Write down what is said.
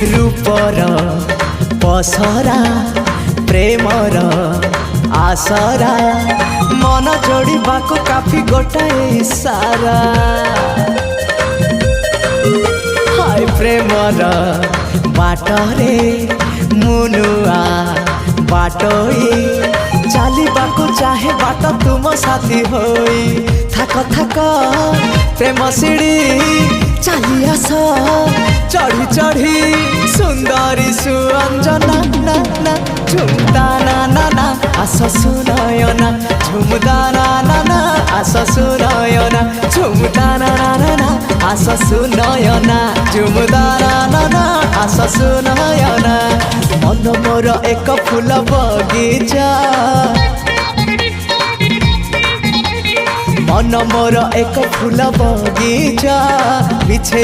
रूपर पसरा प्रेमर आसरा मन जोड़ा काफी गोटाए इशारा हाय प्रेमर बाटरे मुनुआ बाटोई चलवाको चाहे बाट तुम साथी होई थाक थाक प्रेम सीढ़ी चली आस चढ़ी चढ़ी सुंदरी सुअंजना ना ना झुमदा ना ना ना आस सुनयना झुमदा ना ना ना आस सुनयना झुमदा ना ना ना ना आस सुनयना झुमदा ना ना ना आस सुनयना मन मोर एक फूल बगीचा मन मोर एक फूल बगीचा बिछे